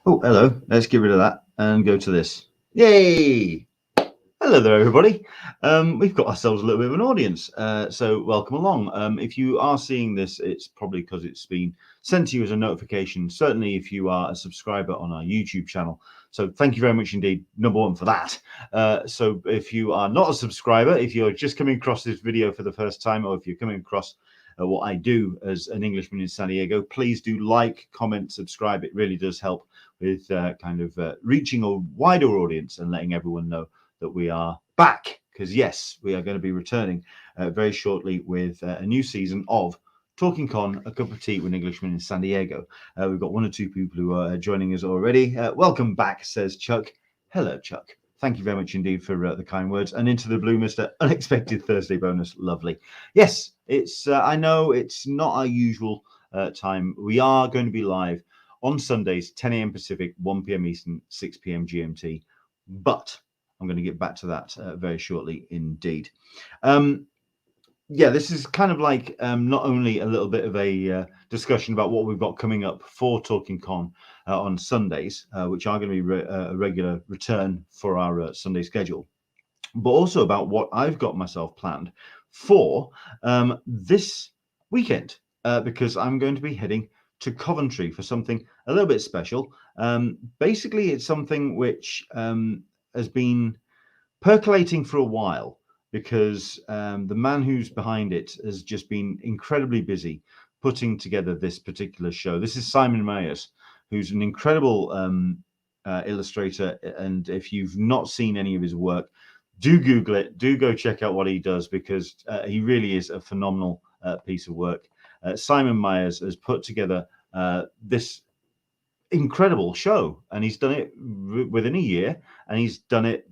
Oh, hello. Let's get rid of that and go to this. Yay! Hello there, everybody. We've got ourselves a little bit of an audience, so welcome along. If you are seeing this, it's probably because it's been sent to you as a notification, certainly if you are a subscriber on our YouTube channel. So thank you very much indeed, number one, for that. So if you are not a subscriber, if you're just coming across this video for the first time, or if you're coming across what I do as an Englishman in San Diego, please do like, comment, subscribe. It really does help with reaching a wider audience and letting everyone know that we are back, because yes, we are going to be returning very shortly with a new season of Talkin Con, a cup of tea with an Englishman in San Diego. We've got one or two people who are joining us already. Welcome back, says Chuck. Hello, Chuck. Thank you very much indeed for the kind words. And into the blue, Mr. Unexpected Thursday bonus. Lovely. Yes, it's. I know it's not our usual time. We are going to be live on Sundays, 10 a.m. Pacific, 1 p.m. Eastern, 6 p.m. GMT. But I'm going to get back to that very shortly indeed. Yeah, this is kind of like not only a little bit of a discussion about what we've got coming up for Talking Con on Sundays, which are going to be a regular return for our Sunday schedule, but also about what I've got myself planned for this weekend, because I'm going to be heading to Coventry for something a little bit special. Basically, it's something which has been percolating for a while, because the man who's behind it has just been incredibly busy putting together this particular show. This is Simon Myers, who's an incredible illustrator, and if you've not seen any of his work, do Google it, do go check out what he does, because he really is a phenomenal piece of work. Simon Myers has put together this incredible show, and he's done it within a year, and he's done it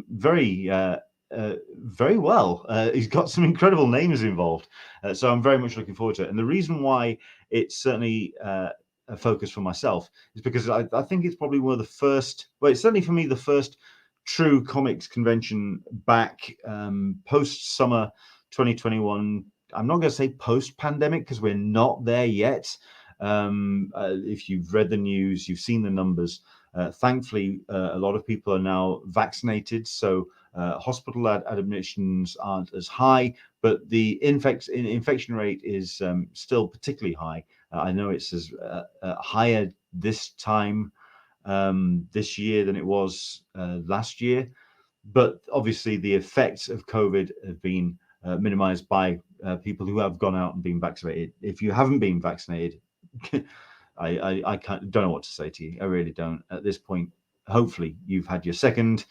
very well. He's got some incredible names involved, so I'm very much looking forward to it. And the reason why it's certainly a focus for myself is because I think it's probably one of the first, well, it's certainly for me the first true comics convention back post summer 2021. I'm not going to say post pandemic, because we're not there yet. If you've read the news, you've seen the numbers. Thankfully, a lot of people are now vaccinated, so hospital admissions aren't as high, but the infection rate is still particularly high. I know it's as higher this time this year than it was last year, but obviously the effects of COVID have been minimized by people who have gone out and been vaccinated. If you haven't been vaccinated, I don't know what to say to you. I really don't at this point. Hopefully you've had your second.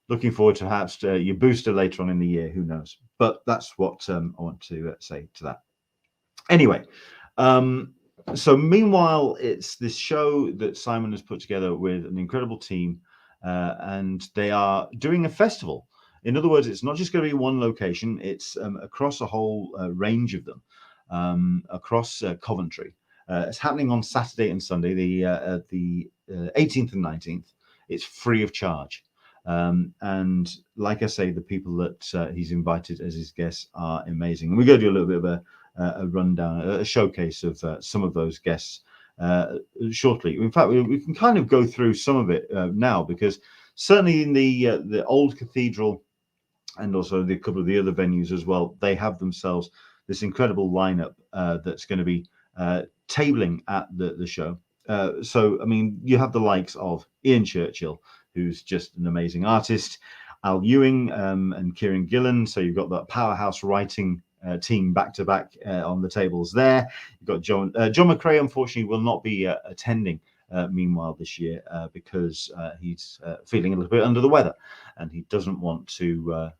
Looking forward to perhaps your booster later on in the year. Who knows? But that's what I want to say to that. Anyway, so meanwhile, it's this show that Simon has put together with an incredible team, and they are doing a festival. In other words, it's not just going to be one location. It's across a whole range of them, across Coventry. It's happening on Saturday and Sunday, the 18th and 19th. It's free of charge. And like I say, the people that he's invited as his guests are amazing. And we're going to do a little bit of a rundown, a showcase of some of those guests shortly. In fact, we can kind of go through some of it now, because certainly in the old cathedral and also a couple of the other venues as well, they have themselves this incredible lineup that's going to be tabling at the show. So, I mean, you have the likes of Ian Churchill, who's just an amazing artist, Al Ewing and Kieran Gillen. So you've got that powerhouse writing team back to back on the tables there. You've got John McCrae, unfortunately, will not be attending Meanwhile this year because he's feeling a little bit under the weather, and he doesn't want to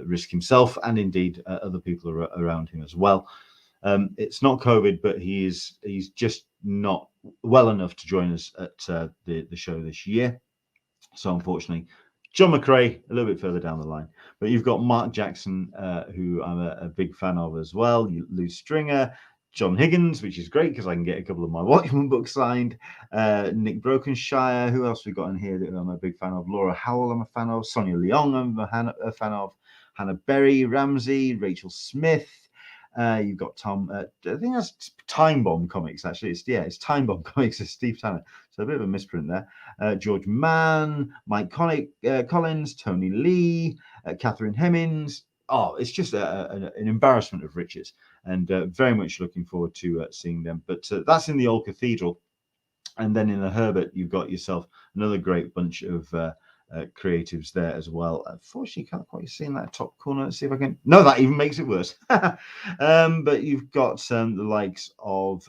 risk himself and indeed other people around him as well. It's not COVID, but he's just not well enough to join us at the show this year. So unfortunately, John McCrae a little bit further down the line. But you've got Mark Jackson, who I'm a big fan of as well. Lou Stringer, John Higgins, which is great because I can get a couple of my Watchmen books signed. Nick Brokenshire. Who else we got in here that I'm a big fan of? Laura Howell, I'm a fan of. Sonia Leong, I'm a fan of. Hannah Berry, Ramsey, Rachel Smith. You've got Tom. I think that's Time Bomb Comics. Actually, it's Time Bomb Comics. It's Steve Tanner. So a bit of a misprint there. George Mann, Mike Collins, Tony Lee, Catherine Hemmings. Oh, it's just an embarrassment of riches, and very much looking forward to seeing them. But that's in the old cathedral. And then in the Herbert, you've got yourself another great bunch of creatives there as well. Unfortunately, can't quite see in that top corner. Let's see if I can. No, that even makes it worse. But you've got the likes of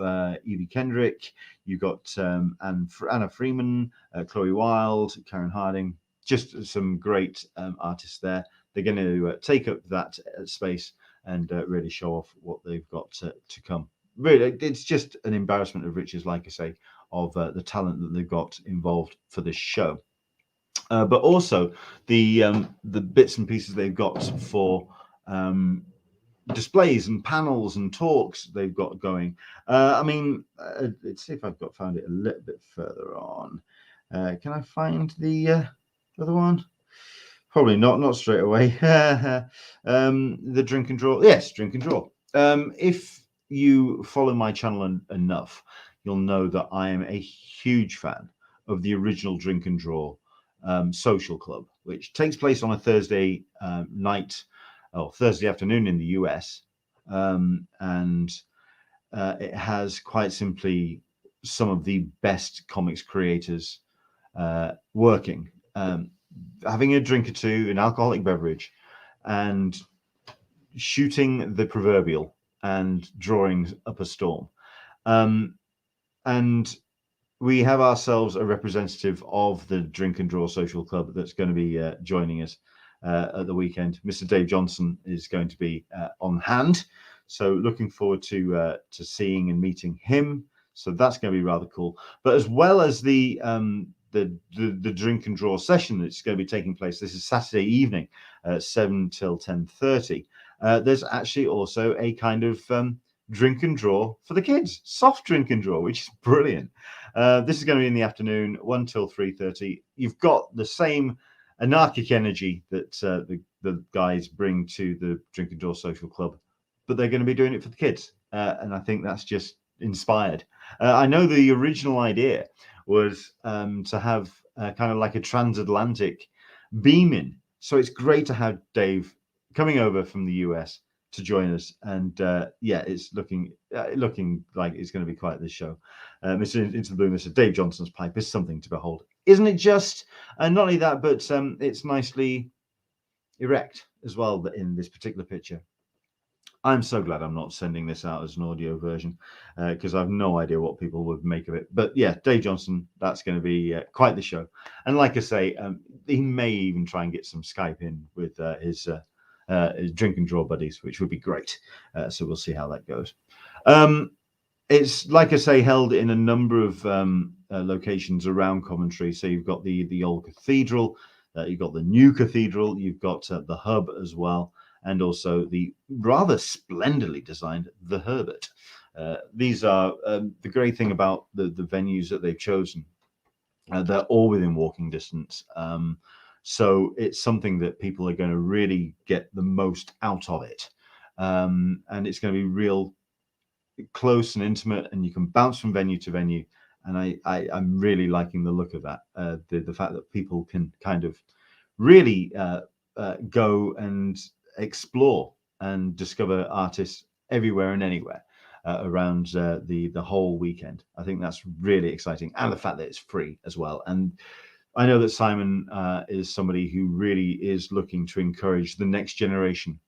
Evie Kendrick. You've got Anna Freeman, Chloe Wilde, Karen Harding. Just some great artists there. They're going to take up that space and really show off what they've got to come. Really, it's just an embarrassment of riches, like I say, of the talent that they've got involved for this show. But also the bits and pieces they've got for displays and panels and talks they've got going. I mean, let's see if I've found it a little bit further on. Can I find the other one? Probably not straight away. The drink and draw. Yes, drink and draw. If you follow my channel enough, you'll know that I am a huge fan of the original Drink and Draw social club, which takes place on a Thursday night or Thursday afternoon in the US. And it has quite simply some of the best comics creators working. Having a drink or two, an alcoholic beverage, and shooting the proverbial and drawing up a storm. And we have ourselves a representative of the Drink and Draw Social Club that's going to be joining us at the weekend. Mr. Dave Johnson is going to be on hand. So looking forward to seeing and meeting him. So that's going to be rather cool. But as well as the drink and draw session that's going to be taking place, this is Saturday evening, 7 till 10:30. There's actually also a kind of drink and draw for the kids, soft drink and draw, which is brilliant. This is going to be in the afternoon, 1 till 3:30. You've got the same anarchic energy that the guys bring to the Drink and Draw Social Club, but they're going to be doing it for the kids, and I think that's just inspired. I know the original idea was to have kind of like a transatlantic beaming. So it's great to have Dave coming over from the US to join us. And yeah, it's looking like it's going to be quite the show. Mr. Into the Blue, Mr. Dave Johnson's pipe is something to behold. Isn't it just? And not only that, but it's nicely erect as well in this particular picture. I'm so glad I'm not sending this out as an audio version because I have no idea what people would make of it. But yeah, Dave Johnson, that's going to be quite the show. And like I say, he may even try and get some Skype in with his drink and draw buddies, which would be great. So we'll see how that goes. It's, like I say, held in a number of locations around Coventry. So you've got the old cathedral, you've got the new cathedral, you've got the hub as well, and also the rather splendidly designed the Herbert. These are the great thing about the venues that they've chosen. They're all within walking distance. So it's something that people are going to really get the most out of it. And it's going to be real close and intimate, and you can bounce from venue to venue. And I'm really liking the look of that. The fact that people can kind of really go and explore and discover artists everywhere and anywhere around the whole weekend. I think that's really exciting, and the fact that it's free as well. And I know that Simon is somebody who really is looking to encourage the next generation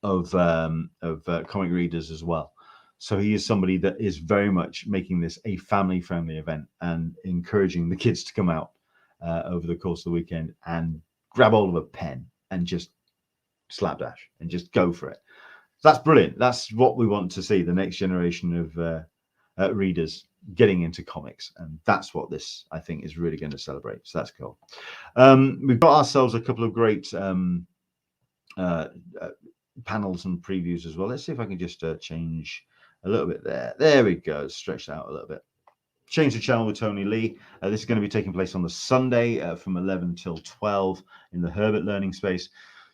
of comic readers as well. So he is somebody that is very much making this a family-friendly event and encouraging the kids to come out over the course of the weekend and grab hold of a pen and just slapdash and just go for it. That's brilliant. That's what we want to see, the next generation of readers getting into comics, and that's what this, I think, is really going to celebrate. So that's cool. We've got ourselves a couple of great panels and previews as well. Let's see if I can just change a little bit there. There we go. Stretched out a little bit. Change the channel with Tony Lee. This is going to be taking place on the Sunday from 11 till 12 in the Herbert Learning Space.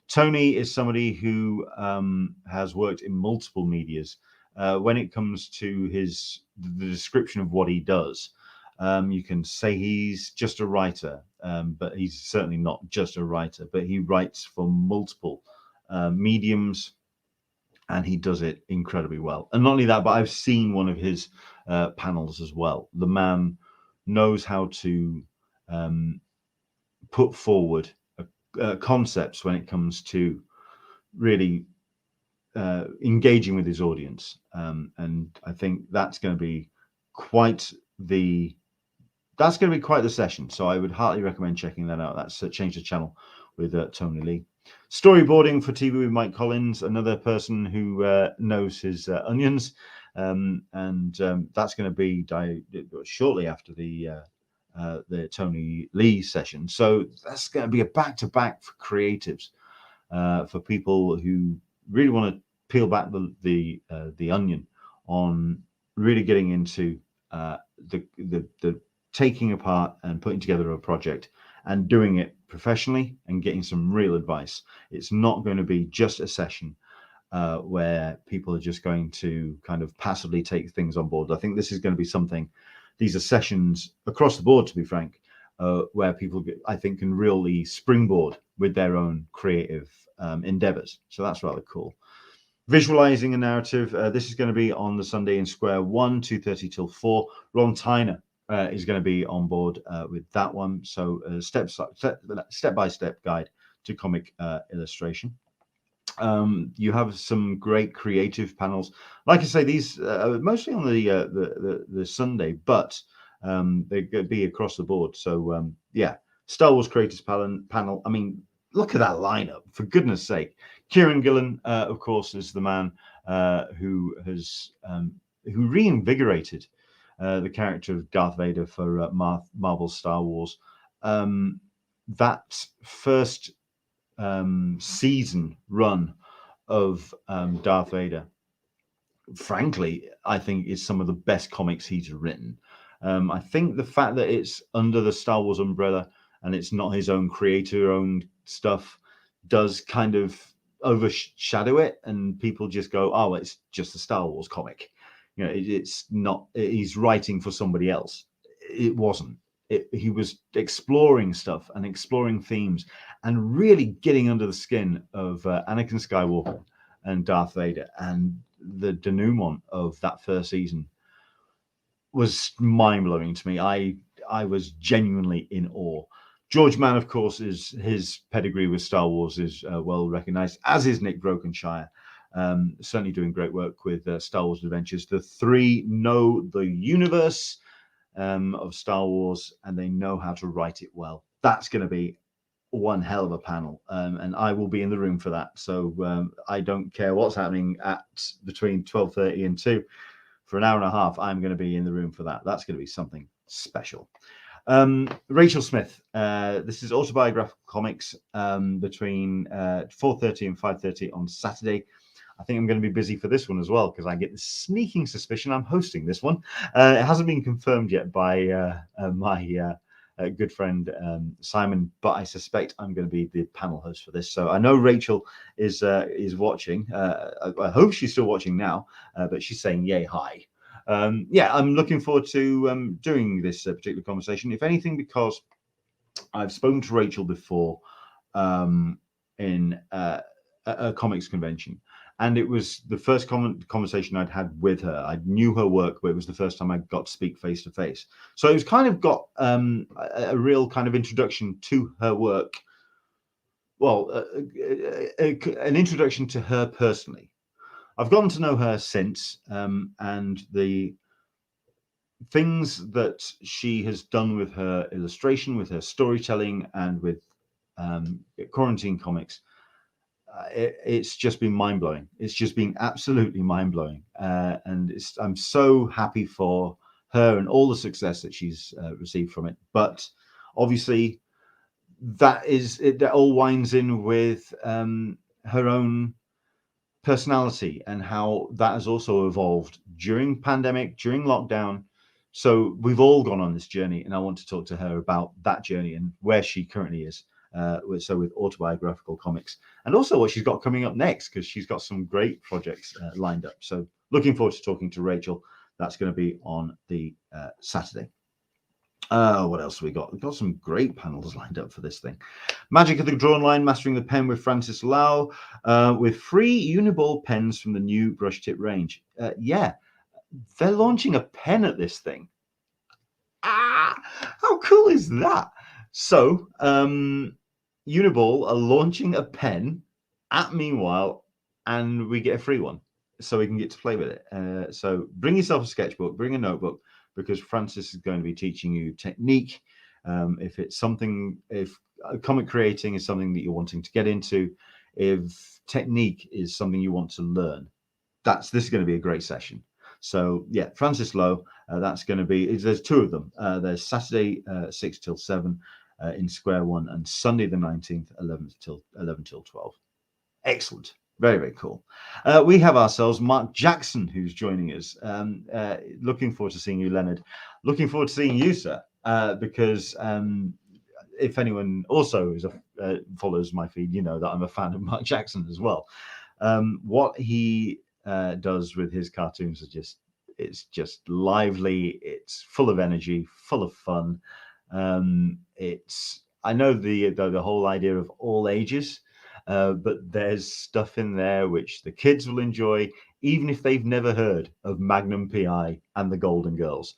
Tony is somebody who has worked in multiple medias. When it comes to the description of what he does, You can say he's just a writer, but he's certainly not just a writer, but he writes for multiple mediums, and he does it incredibly well. And not only that, but I've seen one of his panels as well. The man knows how to put forward concepts when it comes to really engaging with his audience, and I think that's going to be quite the session. So I would heartily recommend checking that out. That's Change the Channel with Tony Lee. Storyboarding for TV with Mike Collins, another person who knows his onions, and that's going to be shortly after the Tony Lee session. So that's going to be a back-to-back for creatives, for people who really want to peel back the onion on really getting into the taking apart and putting together a project and doing it professionally and getting some real advice. It's not going to be just a session where people are just going to kind of passively take things on board. I think this is going to be something. These are sessions across the board, to be frank, where people, I think, can really springboard with their own creative endeavors. So that's rather cool. Visualizing a narrative. This is going to be on the Sunday in Square 1, 2:30 till 4. Ron Tyner is going to be on board with that one. So step-by-step guide to comic illustration. You have some great creative panels. Like I say, these are mostly on the Sunday, but they're going to be across the board. So yeah, Star Wars Creators panel. I mean, look at that lineup, for goodness sake. Kieran Gillen, of course, is the man who has who reinvigorated the character of Darth Vader for Marvel's Star Wars. That first season run of Darth Vader, frankly, I think is some of the best comics he's written. I think the fact that it's under the Star Wars umbrella and it's not his own creator-owned stuff does kind of overshadow it, and people just go, "Oh, it's just a Star Wars comic." You know, it's not. He's writing for somebody else. It wasn't. He was exploring stuff and exploring themes and really getting under the skin of Anakin Skywalker and Darth Vader, and the denouement of that first season was mind-blowing to me. I was genuinely in awe. George Mann, of course, is his pedigree with Star Wars is well recognized, as is Nick Brokenshire. Certainly doing great work with Star Wars Adventures. The three know the universe of Star Wars, and they know how to write it well. That's going to be one hell of a panel, and I will be in the room for that. So I don't care what's happening at between 12:30 and 2. For an hour and a half, I'm going to be in the room for that. That's going to be something special. Rachel Smith. This is autobiographical comics between 4:30 and 5:30 on Saturday. I think I'm going to be busy for this one as well, because I get the sneaking suspicion I'm hosting this one. It hasn't been confirmed yet by my good friend Simon, but I suspect I'm going to be the panel host for this. So I know Rachel is watching. I hope she's still watching now, but she's saying yay hi. Yeah, I'm looking forward to doing this particular conversation. If anything, because I've spoken to Rachel before in a comics convention. And it was the first conversation I'd had with her. I knew her work, but it was the first time I got to speak face to face. So it was kind of got a real kind of introduction to her work. Well, an introduction to her personally. I've gotten to know her since, and the things that she has done with her illustration, with her storytelling, and with Quarantine Comics. It's just been mind-blowing. It's just been absolutely mind-blowing, and I'm so happy for her and all the success that she's received from it. But obviously, that all winds in with her own personality and how that has also evolved during pandemic, during lockdown. So we've all gone on this journey, and I want to talk to her about that journey and where she currently is. With autobiographical comics, and also what she's got coming up next, because she's got some great projects lined up. So looking forward to talking to Rachel. That's going to be on the Saturday. What else have we got? We've got some great panels lined up for this thing. Magic of the Drawn Line, Mastering the Pen with Francis Lau, with free Uniball pens from the new brush tip range. Yeah, they're launching a pen at this thing. How cool is that? So, Uniball are launching a pen at Meanwhile, and we get a free one, so we can get to play with it. So bring yourself a sketchbook, bring a notebook, because Francis is going to be teaching you technique. If it's something, if comic creating is something that you're wanting to get into, if technique is something you want to learn, this is going to be a great session. So yeah, Francis Lowe, that's going to be, there's two of them. There's Saturday 6 till 7 in Square One, and Sunday the 19th 11 till 12. Excellent. Very, very cool. We have ourselves Mark Jackson, who's joining us. Looking forward to seeing you, Leonard. Looking forward to seeing you, sir, because if anyone also is follows my feed, you know that I'm a fan of Mark Jackson as well. What he does with his cartoons it's just lively, it's full of energy, full of fun. I know the whole idea of all ages, but there's stuff in there which the kids will enjoy, even if they've never heard of Magnum PI and the Golden Girls.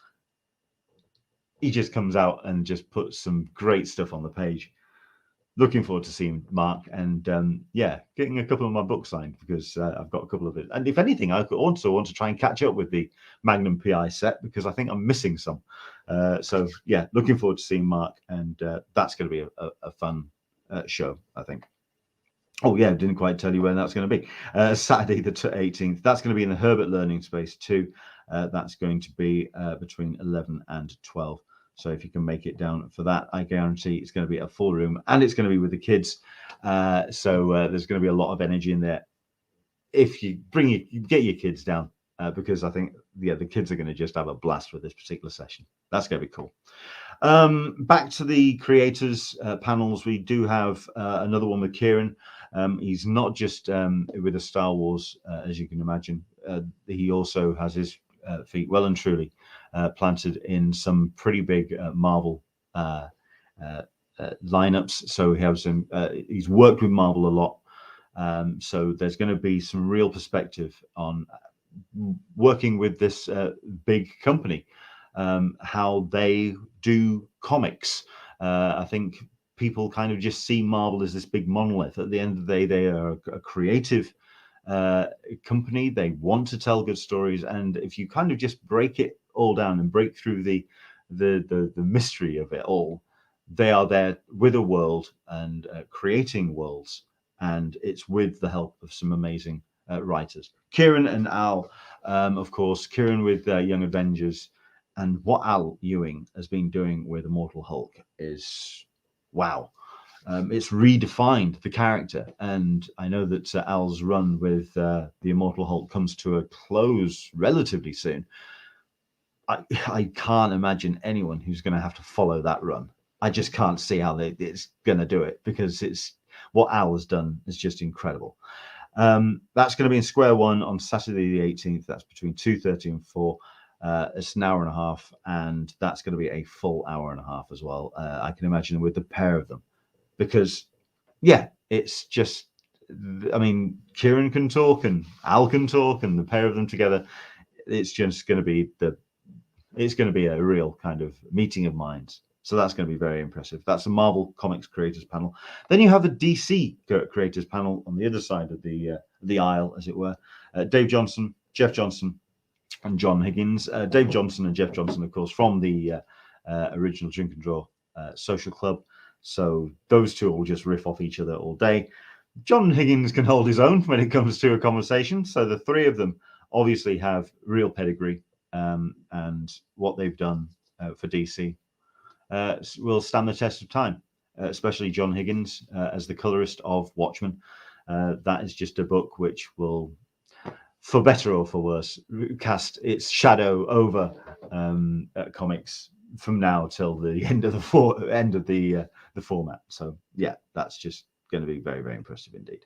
He just comes out and just puts some great stuff on the page. Looking forward to seeing Mark, and yeah, getting a couple of my books signed, because I've got a couple of it. And if anything, I also want to try and catch up with the Magnum PI set, because I think I'm missing some. So yeah, looking forward to seeing Mark, and that's going to be a fun show, I think. Oh yeah, didn't quite tell you when that's going to be. Saturday the 18th. That's going to be in the Herbert Learning Space too. That's going to be between 11 and 12. So if you can make it down for that, I guarantee it's going to be a full room, and it's going to be with the kids. So there's going to be a lot of energy in there. If you get your kids down, because I think the kids are going to just have a blast with this particular session. That's going to be cool. Back to the creators panels, we do have another one with Kieran. He's not just with the Star Wars, as you can imagine. He also has his feet well and truly planted in some pretty big Marvel lineups. So he has he's worked with Marvel a lot. So there's going to be some real perspective on working with this big company, how they do comics. I think people kind of just see Marvel as this big monolith. At the end of the day, they are a creative company. They want to tell good stories, and if you kind of just break it all down and break through the mystery of it all, they are there with a world and creating worlds, and it's with the help of some amazing writers. Kieran and Al, of course, Kieran with Young Avengers, and what Al Ewing has been doing with Immortal Hulk is wow. It's redefined the character, and I know that Al's run with the Immortal Hulk comes to a close relatively soon. I can't imagine anyone who's going to have to follow that run. I just can't see how it's going to do it, because it's what Al has done is just incredible. That's going to be in Square One on Saturday the 18th. That's between 2:30 and 4. It's an hour and a half, and that's going to be a full hour and a half as well. I can imagine with the pair of them, because yeah, it's just, I mean, Kieran can talk and Al can talk, and the pair of them together, it's just going to be a real kind of meeting of minds. So that's going to be very impressive. That's the Marvel Comics creators panel. Then you have the DC creators panel on the other side of the aisle, as it were. Dave Johnson, Jeff Johnson, and John Higgins. Dave Johnson and Jeff Johnson, of course, from the original Drink and Draw Social Club. So those two will just riff off each other all day. John Higgins can hold his own when it comes to a conversation. So the three of them obviously have real pedigree, and what they've done for DC will stand the test of time, especially John Higgins as the colorist of Watchmen. That is just a book which will, for better or for worse, cast its shadow over comics from now till the end of the format. So yeah, that's just going to be very, very impressive indeed.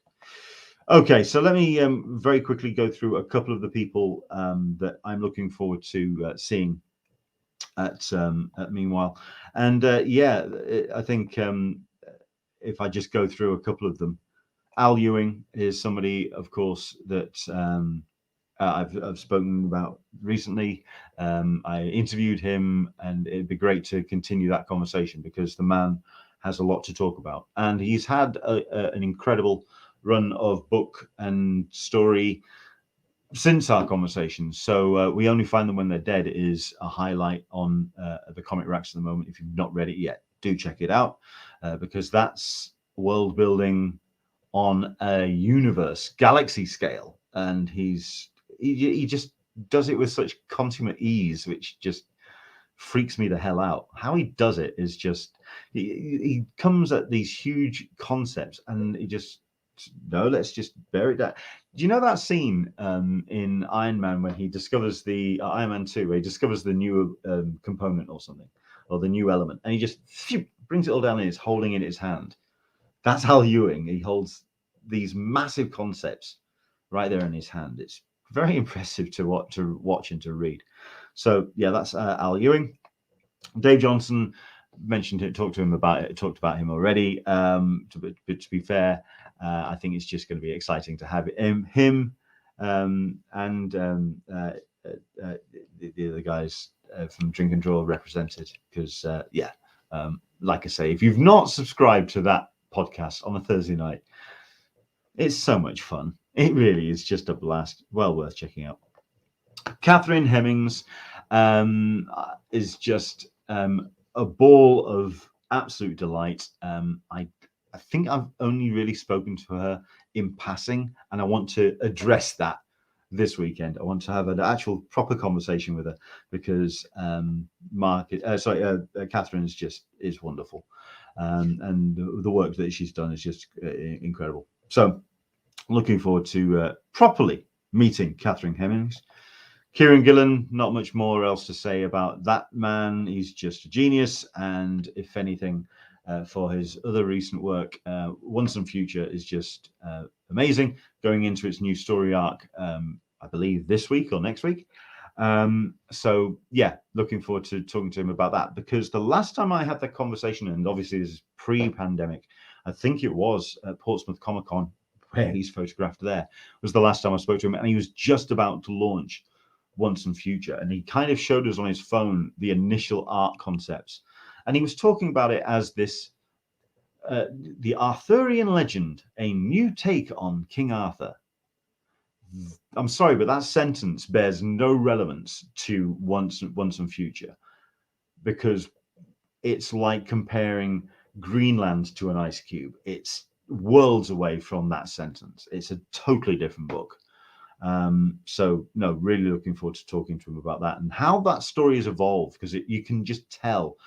Okay, so let me very quickly go through a couple of the people that I'm looking forward to seeing at Meanwhile. And I think if I just go through a couple of them, Al Ewing is somebody, of course, that I've spoken about recently. I interviewed him, and it'd be great to continue that conversation because the man has a lot to talk about, and he's had an incredible run of book and story since our conversations. So We Only Find Them When They're Dead is a highlight on the comic racks at the moment. If you've not read it yet, do check it out because that's world building on a universe, galaxy scale, and he just does it with such consummate ease, which just freaks me the hell out. How he does it is just he comes at these huge concepts and he just let's just bear it down. Do you know that scene in Iron Man when he discovers the Iron Man 2, where he discovers the new component or something, or the new element, and he just brings it all down and he's holding it in his hand? That's Al Ewing. He holds these massive concepts right there in his hand. It's very impressive to watch and to read. So yeah, that's Al Ewing. Dave Johnson mentioned it, talked about him already. To be fair, I think it's just going to be exciting to have him and the other guys from Drink and Draw represented, because like I say, if you've not subscribed to that podcast on a Thursday night, it's so much fun. It really is just a blast. Well worth checking out. Catherine Hemmings is just a ball of absolute delight. I think I've only really spoken to her in passing, and I want to address that this weekend. I want to have an actual proper conversation with her because Catherine is wonderful, and the work that she's done is just incredible. So looking forward to properly meeting Catherine Hemmings. Kieran Gillen, not much more else to say about that man. He's just a genius, and if anything, for his other recent work, Once and Future is just amazing, going into its new story arc, I believe this week or next week. So yeah, looking forward to talking to him about that, because the last time I had that conversation, and obviously this is pre-pandemic, I think it was at Portsmouth Comic Con, where he's photographed there, was the last time I spoke to him, and he was just about to launch Once and Future, and he kind of showed us on his phone the initial art concepts, and he was talking about it as this the Arthurian legend, a new take on King Arthur. I'm sorry, but that sentence bears no relevance to Once and Future, because it's like comparing Greenland to an ice cube. It's worlds away from that sentence. It's a totally different book. So no, really looking forward to talking to him about that and how that story has evolved, because you can just tell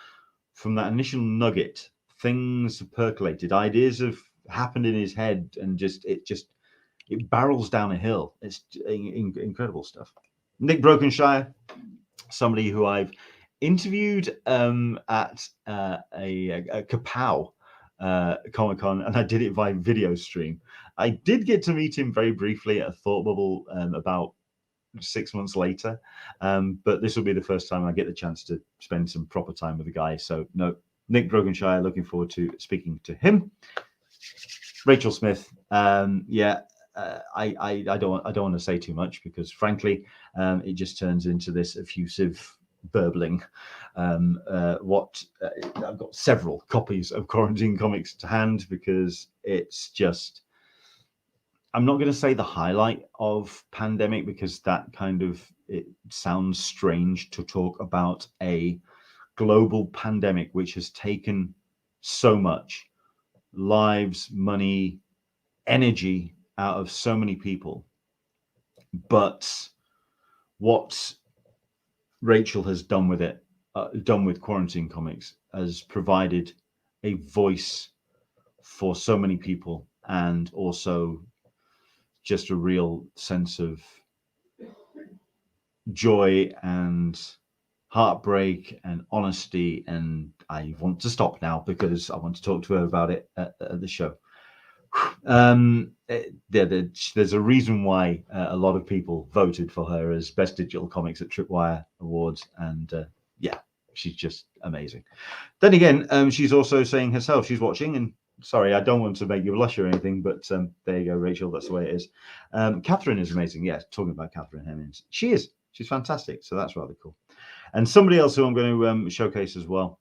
from that initial nugget, things have percolated, ideas have happened in his head, and it barrels down a hill. It's incredible stuff. Nick Brokenshire, somebody who I've interviewed at a Kapow Comic Con, and I did it via video stream. I did get to meet him very briefly at a Thought Bubble about 6 months later, but this will be the first time I get the chance to spend some proper time with the guy. So no, Nick Brokenshire, looking forward to speaking to him. Rachel Smith, I don't want to say too much, because frankly, it just turns into this effusive burbling. I've got several copies of Quarantine Comics to hand, because it's just, I'm not going to say the highlight of pandemic, because that it sounds strange to talk about a global pandemic which has taken so much lives, money, energy out of so many people. But what Rachel has done with it, done with Quarantine Comics, has provided a voice for so many people, and also just a real sense of joy and heartbreak and honesty. And I want to stop now because I want to talk to her about it at the show. There's a reason why a lot of people voted for her as Best Digital Comics at Tripwire Awards, and she's just amazing. Then again, she's also saying herself she's watching, and sorry, I don't want to make you blush or anything, but there you go, Rachel. That's the way it is. Catherine is amazing. Yeah, talking about Catherine Hemmings, she's fantastic. So that's rather cool. And somebody else who I'm going to showcase as well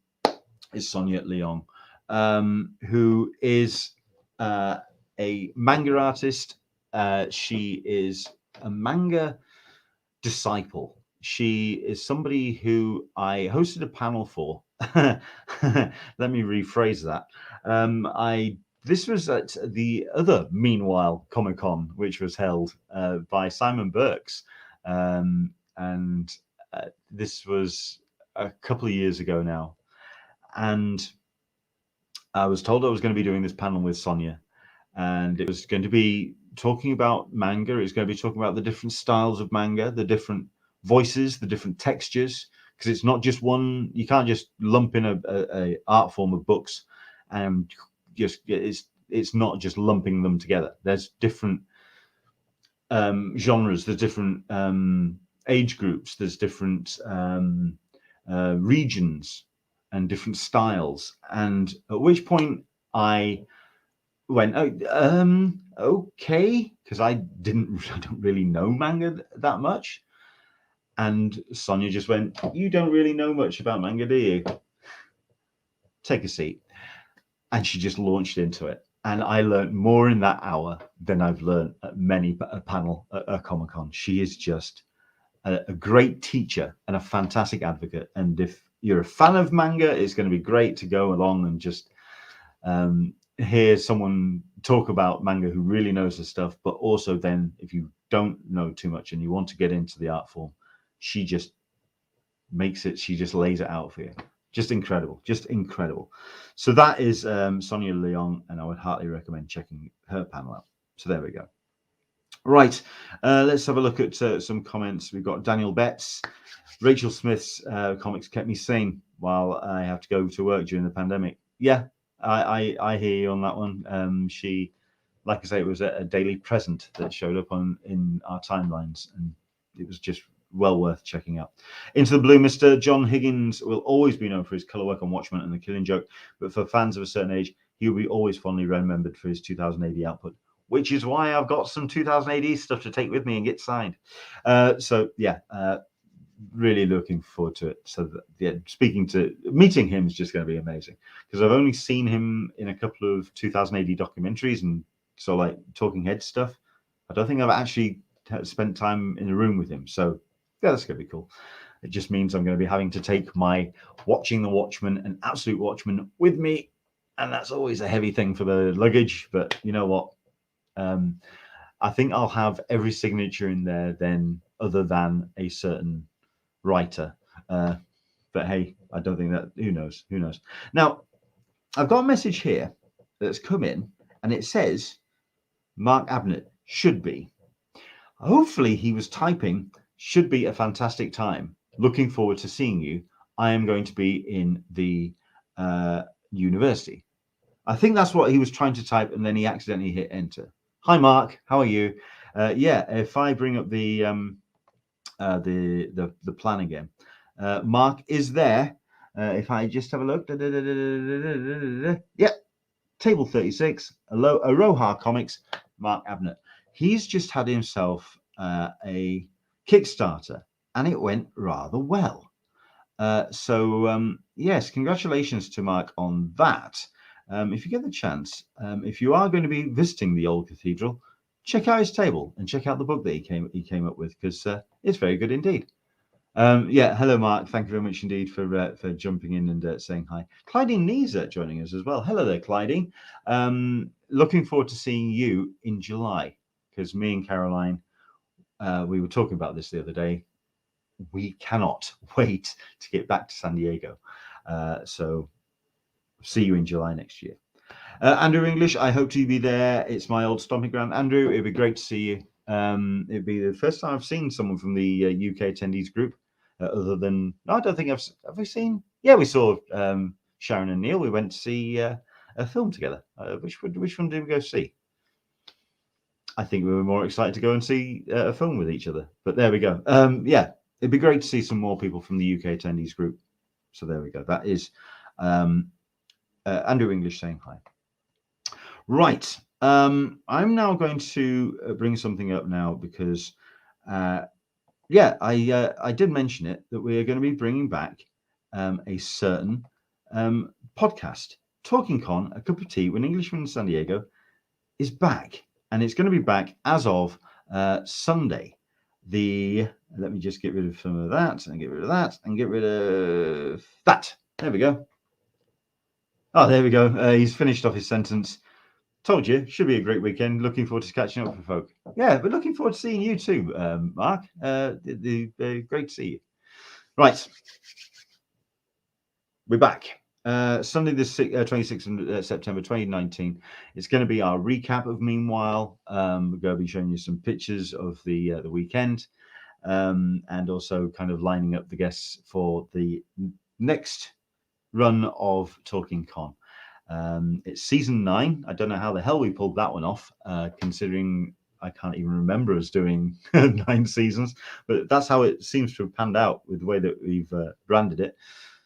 is s09e ,00, who is a manga artist. She is a manga disciple. She is somebody who I hosted a panel for. Let me rephrase that. This was at the other Meanwhile Comic Con, which was held by Simon Burks, and this was a couple of years ago now. And I was told I was going to be doing this panel with s09e, and it was going to be talking about manga. It's going to be talking about the different styles of manga, the different voices, the different textures, because it's not just one. You can't just lump in a art form of books and just it's not just lumping them together. There's different genres, there's different age groups, there's different regions and different styles. And at which point I went, okay, because I don't really know manga that much. And s09e just went, you don't really know much about manga, do you? Take a seat. And she just launched into it. And I learned more in that hour than I've learned at many a panel at a Comic-Con. She is just a great teacher and a fantastic advocate. And if you're a fan of manga, it's going to be great to go along and just hear someone talk about manga who really knows the stuff. But also then, if you don't know too much and you want to get into the art form, she just makes it, she just lays it out for you. Just incredible, just incredible. So that is s09e ,00, and I would heartily recommend checking her panel out. So there we go. Right, let's have a look at some comments. We've got Daniel Betts. Rachel Smith's comics kept me sane while I have to go to work during the pandemic. Yeah, I hear you on that one. She, like I say, it was a daily present that showed up in our timelines, and it was just well worth checking out. Into the Blue, Mr. John Higgins will always be known for his color work on Watchmen and The Killing Joke, but for fans of a certain age, he will be always fondly remembered for his 2000 AD output, which is why I've got some 2000 AD stuff to take with me and get signed. So yeah, really looking forward to it. So that, yeah, meeting him is just going to be amazing, because I've only seen him in a couple of 2000 AD documentaries and so like talking head stuff. I don't think I've actually spent time in a room with him. So yeah, that's going to be cool. It just means I'm going to be having to take my Watching the Watchmen and Absolute Watchmen with me, and that's always a heavy thing for the luggage. But you know what? I think I'll have every signature in there then, other than a certain writer. But hey, I don't think that. Who knows? Who knows? Now, I've got a message here that's come in, and it says Mark Abnett should be. Hopefully, he was typing. Should be a fantastic time. Looking forward to seeing you. I am going to be in the university. I think that's what he was trying to type, and then he accidentally hit enter. Hi, Mark. How are you? Yeah, if I bring up the plan again, Mark is there. If I just have a look, yeah, table 36, Aroha Comics, Mark Abnett. He's just had himself a Kickstarter, and it went rather well. So yes, congratulations to Mark on that. If you get the chance, if you are going to be visiting the old cathedral, check out his table and check out the book that he came up with, because it's very good indeed. Yeah, hello, Mark. Thank you very much indeed for jumping in and saying hi. Clydine Neeser joining us as well. Hello there, Clydine. Looking forward to seeing you in July, because me and Caroline, we were talking about this the other day. We cannot wait to get back to San Diego. So see you in July next year. Andrew English, I hope to be there. It's my old stomping ground. Andrew, it'd be great to see you. It'd be the first time I've seen someone from the UK attendees group, other than, no, I don't think have we seen? Yeah, we saw Sharon and Neil. We went to see a film together. Which one did we go see? I think we were more excited to go and see a film with each other. But there we go. Yeah, it'd be great to see some more people from the UK attendees group. So there we go. That is Andrew English saying hi. Right. I'm now going to bring something up now because, yeah, I did mention it that we are going to be bringing back a certain podcast. Talkin Con, a cup of tea with Englishman in San Diego, is back, and it's going to be back as of Sunday. Let me just get rid of some of that and get rid of that and get rid of that. There we go. Oh, there we go. He's finished off his sentence. Told you, should be a great weekend. Looking forward to catching up with folk. Yeah, but looking forward to seeing you too, Mark. Great to see you. Right, we're back. Sunday, the 26th of September 2019. It's going to be our recap of Meanwhile. We're going to be showing you some pictures of the weekend, and also kind of lining up the guests for the next run of Talkin Con. It's season 9. I don't know how the hell we pulled that one off, considering I can't even remember us doing 9 seasons, but that's how it seems to have panned out with the way that we've branded it.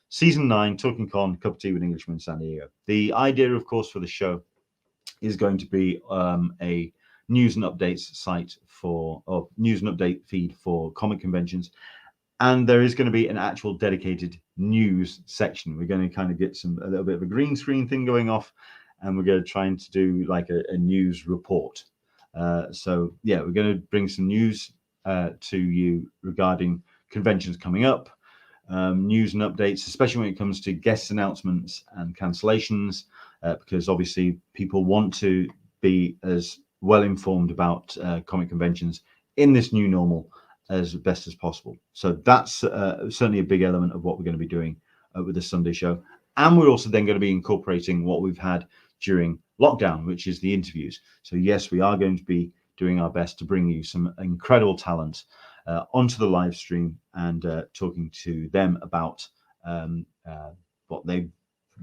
Season 9, Talkin Con, cup of tea with Englishman in San Diego. The idea, of course, for the show is going to be a news and updates site or news and update feed for comic conventions. And there is going to be an actual dedicated news section. We're going to kind of get a little bit of a green screen thing going off, and we're going to try to do like a news report. So yeah, we're going to bring some news to you regarding conventions coming up, news and updates, especially when it comes to guest announcements and cancellations, because obviously people want to be as well informed about comic conventions in this new normal as best as possible. So that's certainly a big element of what we're going to be doing with the Sunday show. And we're also then going to be incorporating what we've had during lockdown, which is the interviews. So yes, we are going to be doing our best to bring you some incredible talent onto the live stream and talking to them about what they've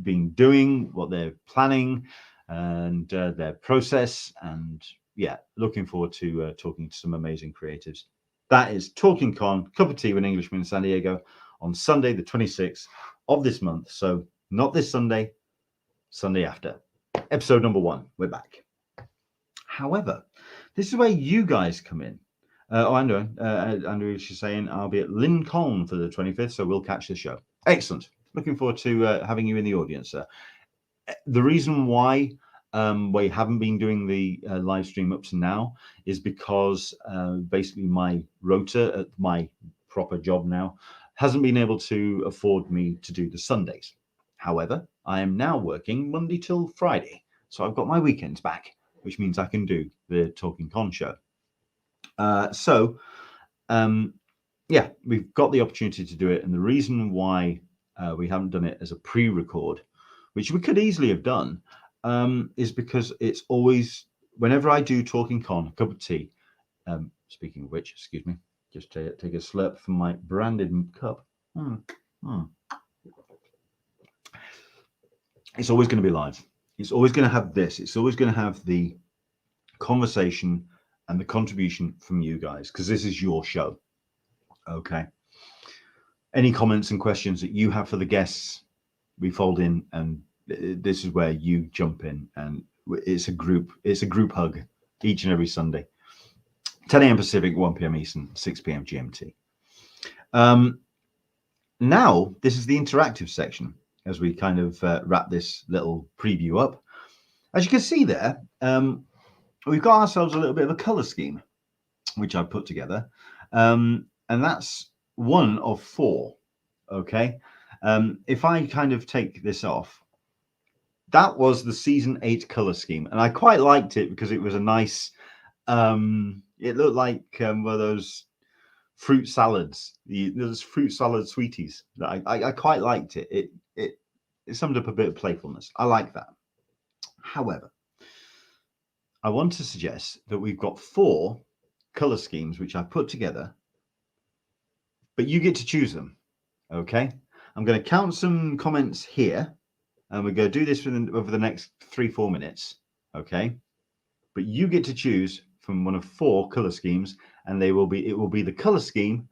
been doing, what they're planning, and their process. And yeah, looking forward to talking to some amazing creatives. That is Talkin Con, cup of tea with Englishman in San Diego on Sunday, the 26th of this month. So not this Sunday, Sunday after. Episode number 1. We're back. However, this is where you guys come in. Andrew is saying I'll be at Lincoln for the 25th, so we'll catch the show. Excellent. Looking forward to having you in the audience, sir. The reason why we haven't been doing the live stream up to now is because basically my rota at my proper job now hasn't been able to afford me to do the Sundays. However, I am now working Monday till Friday, so I've got my weekends back, which means I can do the Talkin Con show. Yeah, we've got the opportunity to do it, and the reason why we haven't done it as a pre-record, which we could easily have done, is because it's always, whenever I do Talkin Con, a cup of tea, speaking of which, excuse me, just take a slurp from my branded cup. It's always going to be live. It's always going to have this. It's always going to have the conversation and the contribution from you guys, because this is your show. Okay. Any comments and questions that you have for the guests, we fold in, and this is where you jump in, and it's a group hug each and every Sunday. 10 a.m. Pacific, 1 p.m. Eastern, 6 p.m. GMT. Now, this is the interactive section as we kind of wrap this little preview up. As you can see there, we've got ourselves a little bit of a color scheme, which I've put together. And that's 1 of 4. Okay. If I kind of take this off, that was the season 8 color scheme. And I quite liked it because it was a nice, it looked like one of those fruit salads, those fruit salad sweeties. That I quite liked it. It summed up a bit of playfulness. I like that. However, I want to suggest that we've got 4 color schemes which I put together, but you get to choose them. Okay, I'm going to count some comments here, and we're going to do this over the next 3-4 minutes. Okay, but you get to choose from one of 4 color schemes, and it will be the color scheme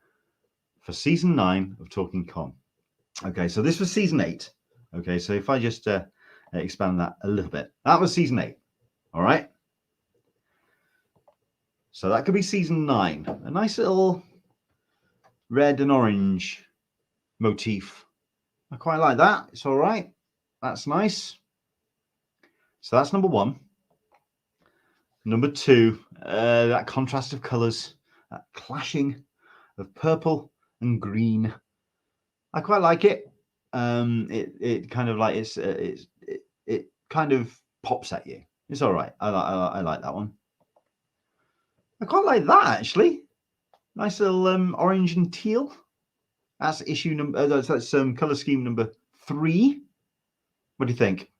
for season 9 of Talkin Con. Okay, so this was season 8. Okay, so if I just expand that a little bit, that was season 8. All right. So that could be season 9. A nice little red and orange motif. I quite like that. It's all right. That's nice. So that's number 1. Number 2, that contrast of colours, that clashing of purple and green. I quite like it. It kind of like it kind of pops at you. It's all right. I like that one. I quite like that actually. Nice little orange and teal. That's issue number. That's color scheme number 3. What do you think?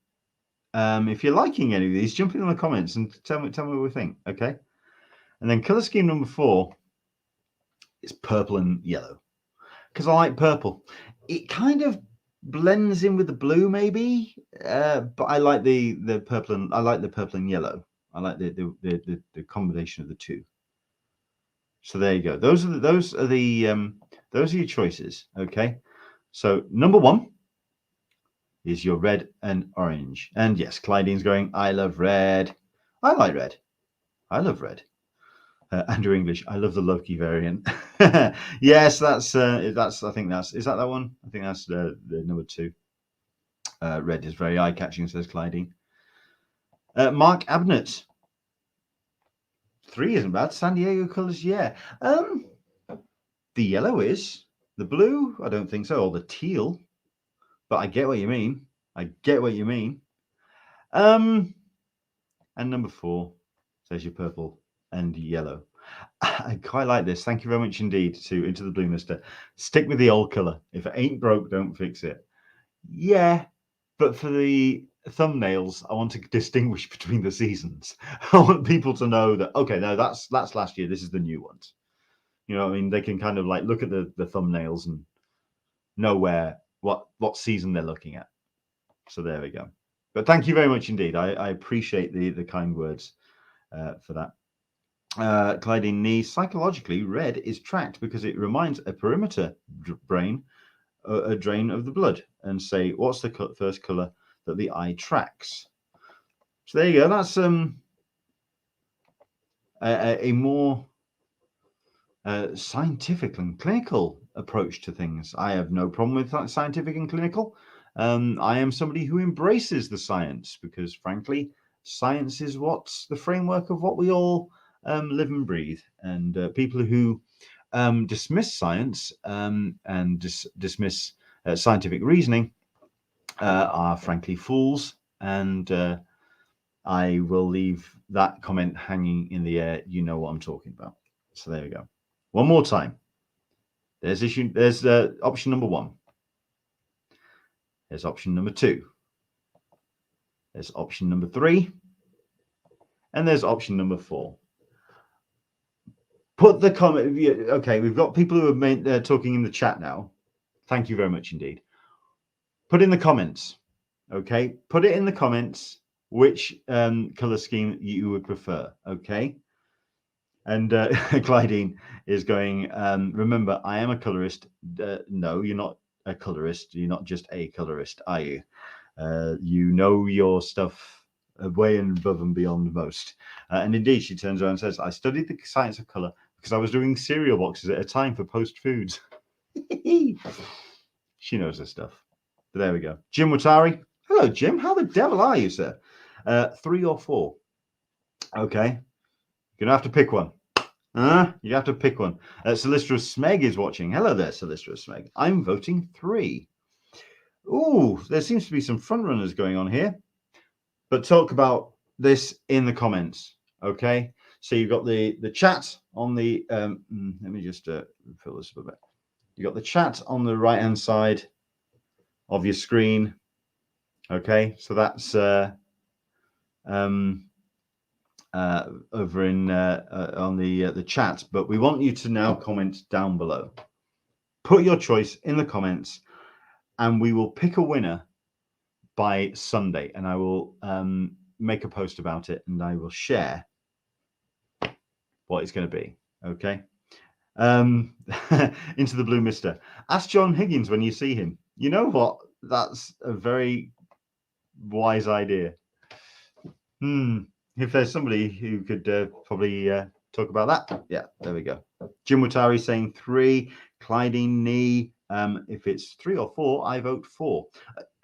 If you're liking any of these, jump in the comments and tell me what we think. Okay. And then color scheme number 4 is purple and yellow, because I like purple. It kind of blends in with the blue, maybe, but I like the purple and I like the purple and yellow. I like the combination of the two. So there you go. Those are your choices. Okay. So number 1 is your red and orange. And yes, Clydene's going, I love red. I like red. I love red. Andrew English, I love the Loki variant. Yes, that's I think that's, is that one? I think that's the number 2. Red is very eye-catching, says Clydene. Mark Abnett. 3 isn't bad. San Diego colors, yeah. The yellow is. The blue, I don't think so. Or the teal. But I get what you mean. I get what you mean. And number 4 says your purple and yellow. I quite like this. Thank you very much indeed to Into the Blue Mister. Stick with the old color. If it ain't broke, don't fix it. Yeah, but for the thumbnails, I want to distinguish between the seasons. I want people to know that, okay, no, that's last year. This is the new ones. You know what I mean? They can kind of like look at the thumbnails and know what season they're looking at. So there we go. But thank you very much indeed. I appreciate the kind words for that. Clydene Nee, psychologically, red is tracked because it reminds a perimeter brain a drain of the blood, and say, what's the first color that the eye tracks? So there you go. That's a more scientific and clinical approach to things. I have no problem with that, scientific and clinical. I am somebody who embraces the science because, frankly, science is what's the framework of what we all live and breathe. And people who dismiss science and dismiss scientific reasoning are frankly fools. And I will leave that comment hanging in the air. You know what I'm talking about. So there we go. One more time. There's option number 1. There's option number 2. There's option number 3. And there's option number 4. Put the comment. Okay, we've got people who are talking in the chat now. Thank you very much indeed. Put in the comments. Okay, put it in the comments which color scheme you would prefer. Okay. And Clydene is going, remember, I am a colorist. No, you're not a colorist. You're not just a colorist, are you? You know your stuff way and above and beyond most. And indeed, she turns around and says, I studied the science of color because I was doing cereal boxes at a time for Post Foods. She knows her stuff. But there we go. Jim Watari. Hello, Jim. How the devil are you, sir? 3 or 4. Okay. You're going to have to pick one. You have to pick one. Solistrous Smeg is watching. Hello there, Solistrous Smeg. I'm voting 3. Ooh, there seems to be some front runners going on here. But talk about this in the comments. Okay. So you've got the chat on the let me just fill this up a bit. You got the chat on the right hand side of your screen. Okay, so that's over in on the chat, but we want you to now comment down below. Put your choice in the comments, and we will pick a winner by Sunday, and I will make a post about it, and I will share what it's going to be. Okay. Into the Blue Mister. Ask John Higgins when you see him. You know what? That's a very wise idea. If there's somebody who could probably talk about that. Yeah, there we go. Jim Watari saying 3. Clydeen Nee. If it's 3 or 4, I vote 4.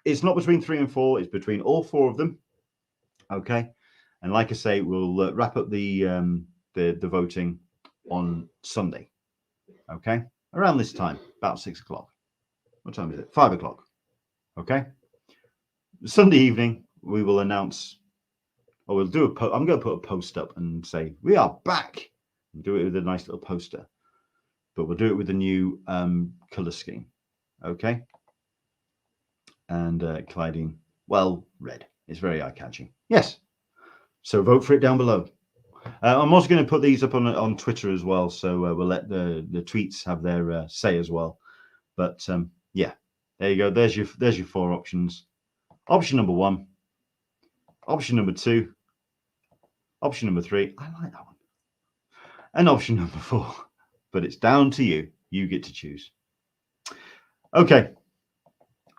It's not between 3 and 4. It's between all 4 of them. Okay. And like I say, we'll wrap up the voting on Sunday. Okay. Around this time, about 6 o'clock. What time is it? 5 o'clock. Okay. Sunday evening, we will announce, or we'll do I'm going to put a post up and say, we are back. And do it with a nice little poster. But we'll do it with the new color scheme. Okay. And Clydeen, well, red. It's very eye-catching. Yes. So vote for it down below. I'm also going to put these up on Twitter as well. So we'll let the tweets have their say as well. But yeah, there you go. There's your 4 options. Option number 1. Option number 2. Option number 3. I like that one. And option number 4. But it's down to you. You get to choose. Okay.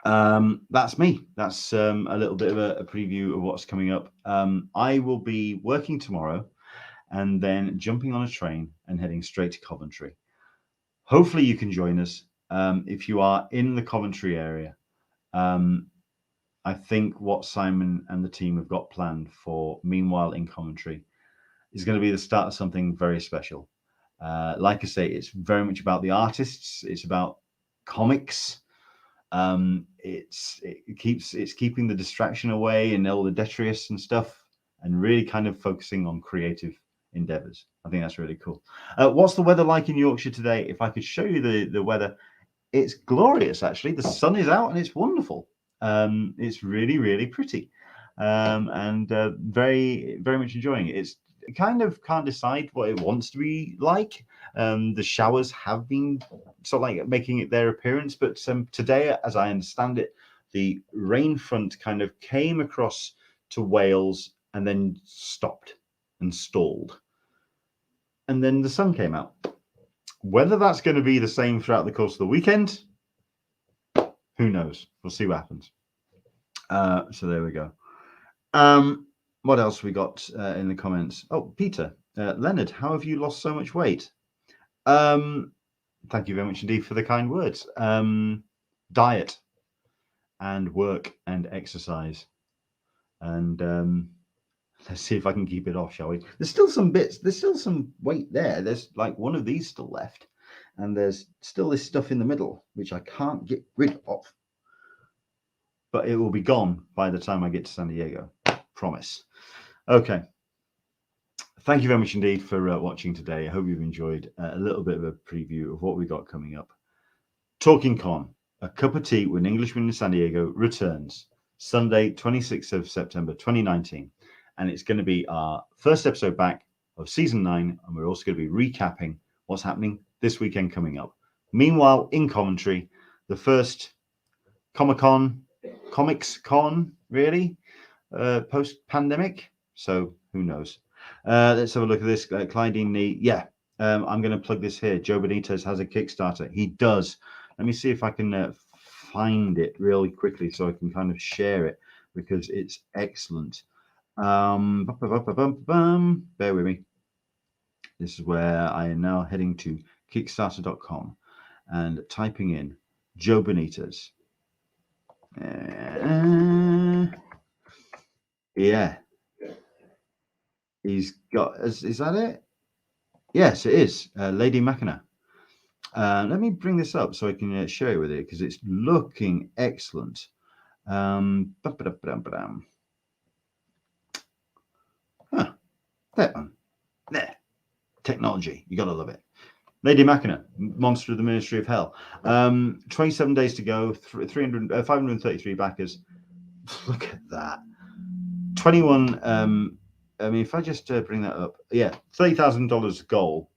That's me. That's a little bit of a preview of what's coming up. I will be working tomorrow and then jumping on a train and heading straight to Coventry. Hopefully you can join us. If you are in the Coventry area, I think what Simon and the team have got planned for Meanwhile in Coventry is going to be the start of something very special. Like I say, it's very much about the artists. It's about comics. It's keeping the distraction away and all the detritus and stuff, and really kind of focusing on creative endeavors. I think that's really cool. What's the weather like in Yorkshire today? If I could show you the weather, it's glorious. Actually, the sun is out and it's wonderful. It's really, really pretty, and very, very much enjoying it. It's kind of can't decide what it wants to be like. The showers have been sort of like making it their appearance, but today, as I understand it, the rain front kind of came across to Wales and then stopped and stalled, and then the sun came out. Whether that's going to be the same throughout the course of the weekend, who knows? We'll see what happens. So there we go. What else we got in the comments? Oh, Peter, Leonard, how have you lost so much weight? Thank you very much indeed for the kind words. Diet and work and exercise. And let's see if I can keep it off, shall we? There's still some bits. There's still some weight there. There's like one of these still left. And there's still this stuff in the middle, which I can't get rid of. But it will be gone by the time I get to San Diego. Promise. Okay. Thank you very much indeed for watching today. I hope you've enjoyed a little bit of a preview of what we got coming up. Talkin Con, a cup of tea with an Englishman in San Diego, returns Sunday, 26th of September, 2019. And it's going to be our first episode back of season 9. And we're also going to be recapping what's happening this weekend coming up. Meanwhile, in Coventry, the first Comics Con, really, post-pandemic. So who knows? Let's have a look at this. Clydeen Nee. Yeah, I'm going to plug this here. Joe Benitez has a Kickstarter. He does. Let me see if I can find it really quickly so I can kind of share it because it's excellent. Bear with me. This is where I am now heading to Kickstarter.com and typing in Joe Benitez. Yeah. He's got, is that it? Yes, it is. Lady Machina. Let me bring this up so I can share it with you because it's looking excellent. Huh, that one. There. Technology. You gotta love it. Lady Machina, Monster of the Ministry of Hell. 27 days to go, 533 backers. Look at that. 21, I mean, if I just bring that up, yeah, $30,000 goal,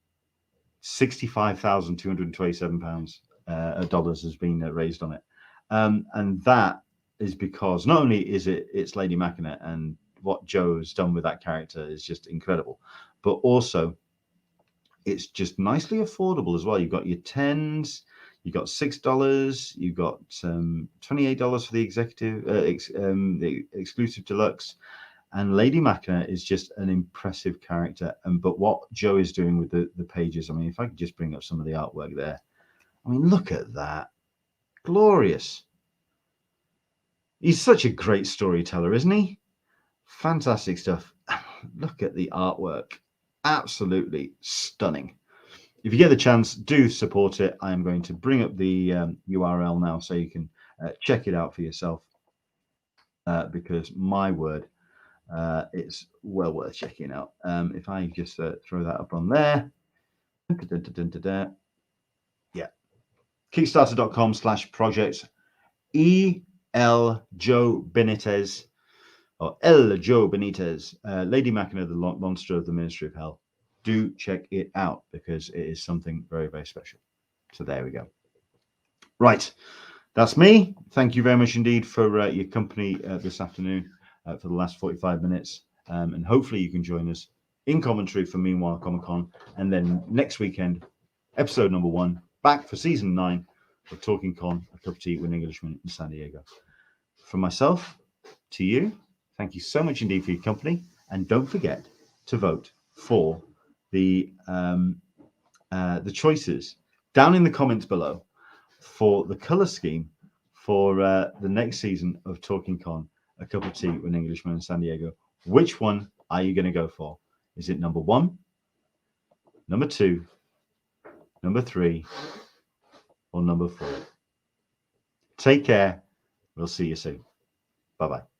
$65,227 dollars has been raised on it. And that is because not only is it's Lady Machina and what Joe's done with that character is just incredible, but also it's just nicely affordable as well. You've got your 10s, You got $6. You got $28 for the executive, the exclusive deluxe. And Lady Macna is just an impressive character. But what Joe is doing with the pages, I mean, if I could just bring up some of the artwork there. I mean, look at that. Glorious. He's such a great storyteller, isn't he? Fantastic stuff. Look at the artwork. Absolutely stunning. If you get the chance, do support it. I am going to bring up the URL now so you can check it out for yourself. Because my word, it's well worth checking out. If I just throw that up on there. Yeah. Kickstarter.com/project E.L. Joe Benitez, or El Joe Benitez, Lady Macna, the monster of the Ministry of Hell. Do check it out because it is something very, very special. So there we go. Right. That's me. Thank you very much indeed for your company this afternoon for the last 45 minutes. And hopefully you can join us in Coventry for Meanwhile Comic Con. And then next weekend, episode number 1, back for season 9 of Talkin Con, a cup of tea with an Englishman in San Diego. From myself to you, thank you so much indeed for your company. And don't forget to vote for the choices down in the comments below for the color scheme for the next season of Talkin Con, a cup of tea with an Englishman in San Diego. Which one are you going to go for? Is it number 1, number 2, number 3, or number 4? Take care. We'll see you soon. Bye-bye.